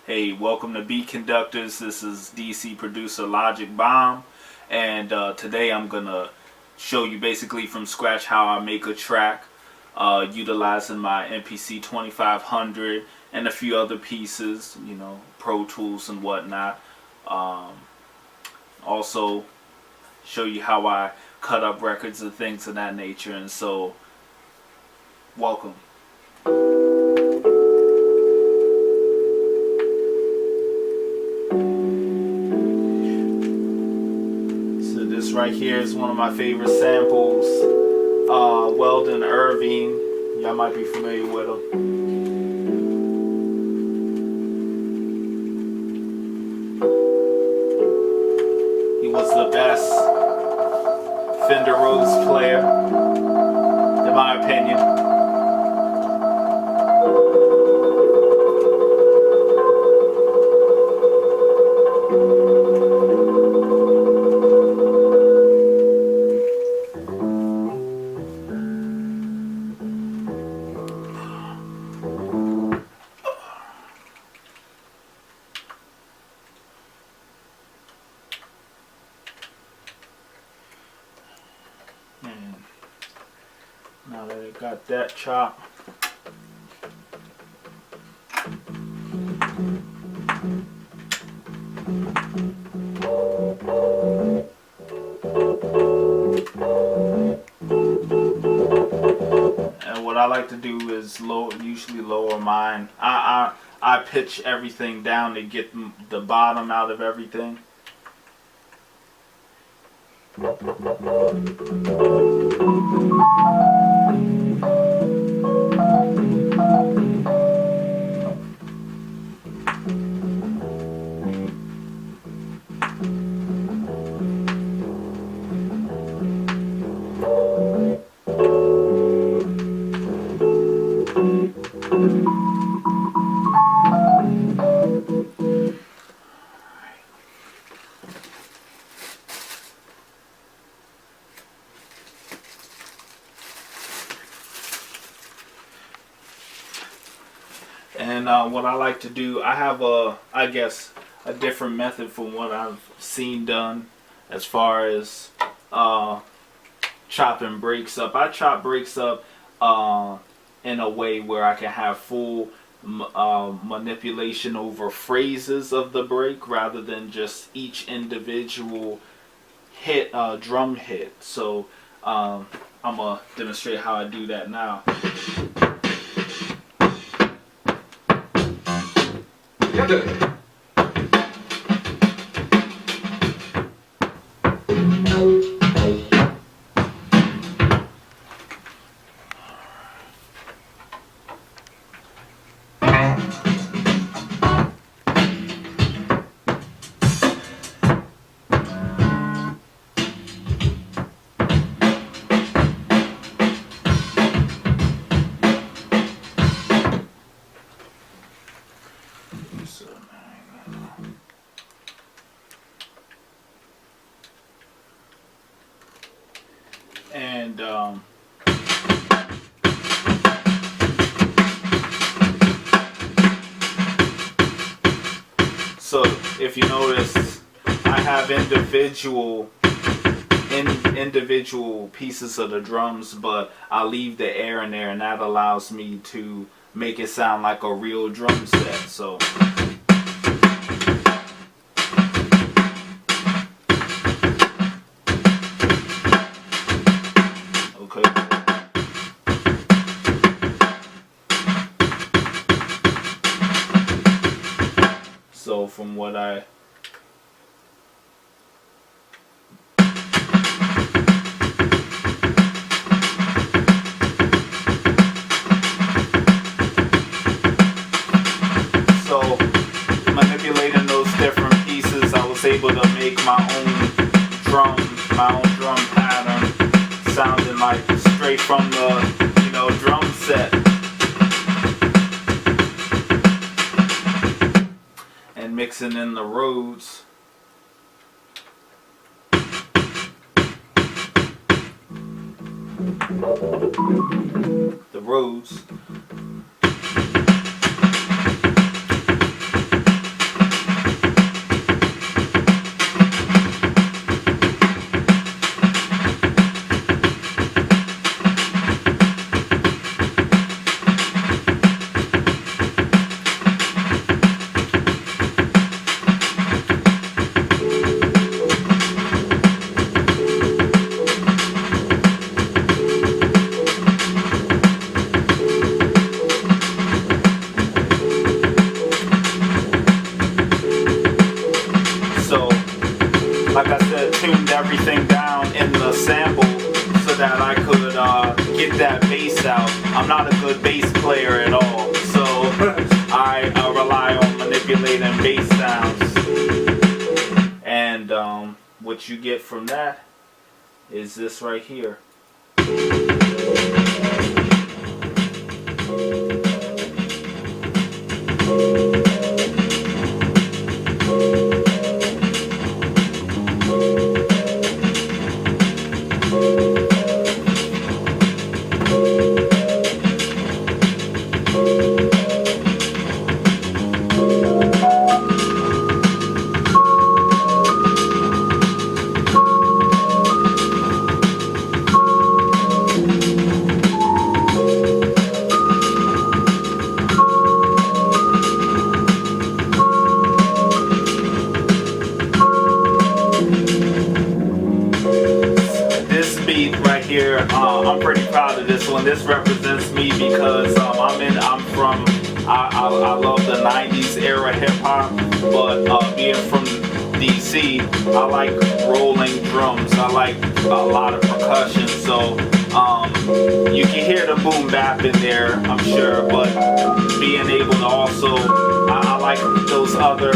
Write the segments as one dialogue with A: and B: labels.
A: Hey, welcome to Beat Conductors. This is DC producer Logikbomb, and today I'm gonna show you basically from scratch how I make a track utilizing my MPC 2500 and a few other pieces, Pro Tools and whatnot. Um, Also, show you how I cut up records and things of that nature. And so, welcome. This right here is one of my favorite samples. Weldon Irving. Y'all might be familiar with him. He was the best Fender Rhodes player, in my opinion. Now that I got that chop, and what I like to do is usually lower mine. I pitch everything down to get the bottom out of everything. And what I like to do, I have I guess, a different method from what I've seen done as far as chopping breaks up. I chop breaks up in a way where I can have full manipulation over phrases of the break rather than just each individual hit, drum hit. So I'm gonna demonstrate how I do that now. And so if you notice, I have individual pieces of the drums, but I leave the air in there, and that allows me to make it sound like a real drum set. So So from what manipulating those different pieces, I was able to make my own drum pattern, sounding like straight from the drum set. And mixing in the Rhodes. The Rhodes. like I said, tuned everything down in the sample so that I could get that bass out. I'm not a good bass player at all, so I rely on manipulating bass sounds. And what you get from that is this right here. I'm pretty proud of this one. This represents me because I love the 90s era hip hop, but being from DC, I like rolling drums. I like a lot of percussion, so you can hear the boom bap in there, I'm sure, but being able to also, I like those other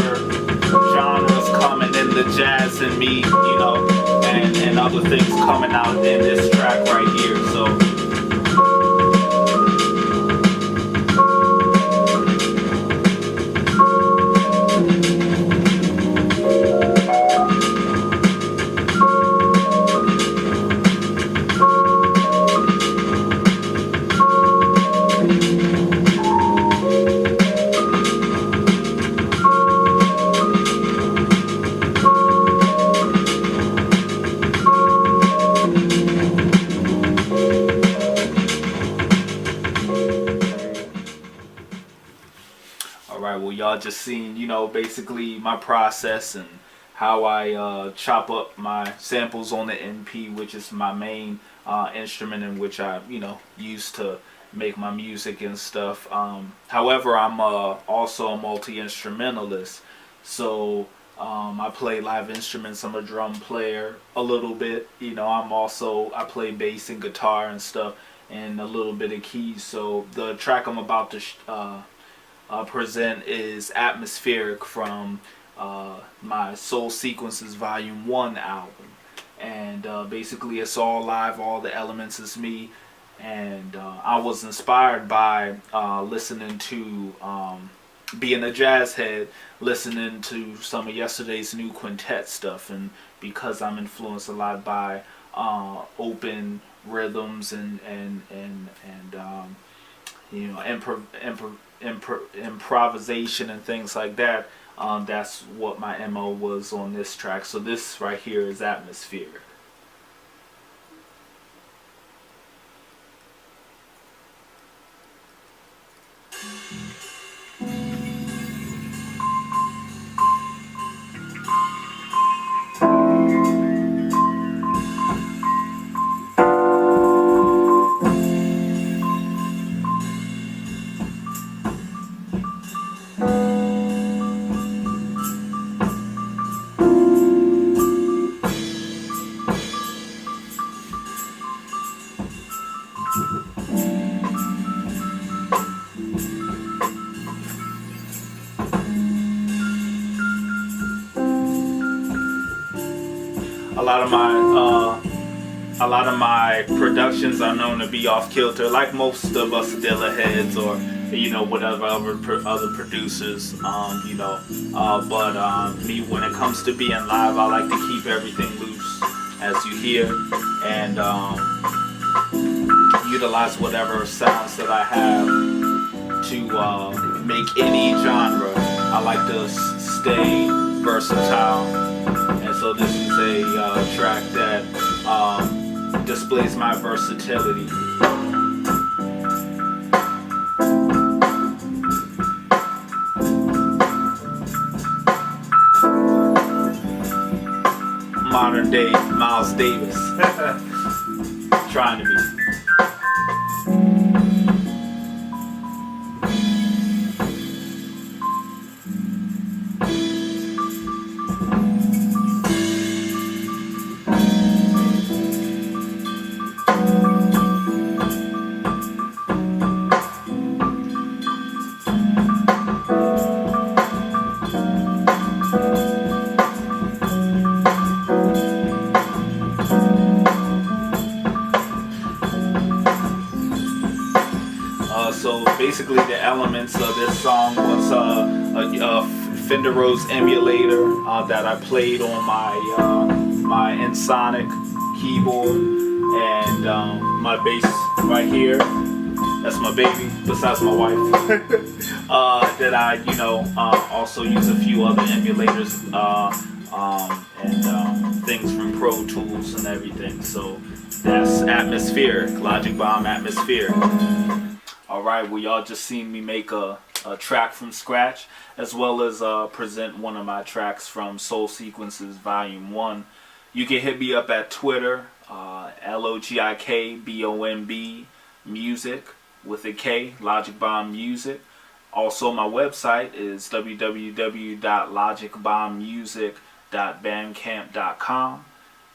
A: genres coming in, the jazz and me, you know, and other things coming out in this track right here. So well, y'all just seen, you know, basically my process and how I chop up my samples on the NP, which is my main instrument in which I, you know, use to make my music and stuff. However, I'm also a multi-instrumentalist, so I play live instruments. I'm a drum player a little bit, you know. I play bass and guitar and stuff, and a little bit of keys. So the track I'm about to present is Atmospheric from my Soul Sequences Volume 1 album. And basically it's all live, all the elements is me. And I was inspired by listening to, being a jazz head, listening to some of yesterday's new quintet stuff. And because I'm influenced a lot by open rhythms and you know, improvisation and things like that, that's what my MO was on this track. So this right here is Atmospheric. A lot of my productions are known to be off kilter, like most of us Dilla heads or, you know, whatever other producers, you know. But me, when it comes to being live, I like to keep everything loose, as you hear, and utilize whatever sounds that I have to make any genre. I like to stay versatile, and so this is a track that displays my versatility. Modern day Miles Davis. Trying to be. basically the elements of this song was a Fender Rhodes emulator that I played on my Ensoniq keyboard, and my bass right here. That's my baby, besides my wife. That I, also use a few other emulators and things from Pro Tools and everything. So that's atmospheric, Logikbomb atmospheric. Alright, well, y'all just seen me make a track from scratch, as well as present one of my tracks from Soul Sequences Volume 1. You can hit me up at Twitter, Logikbomb music with a K, Logikbomb music. Also, my website is www.logikbombmusic.bandcamp.com,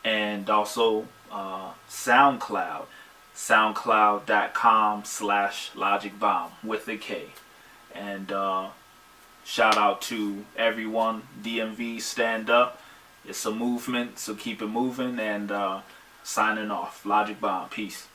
A: and also SoundCloud, soundcloud.com/logikbomb with a K. And shout out to everyone. DMV, stand up. It's a movement, so keep it moving. And signing off. Logikbomb. Peace.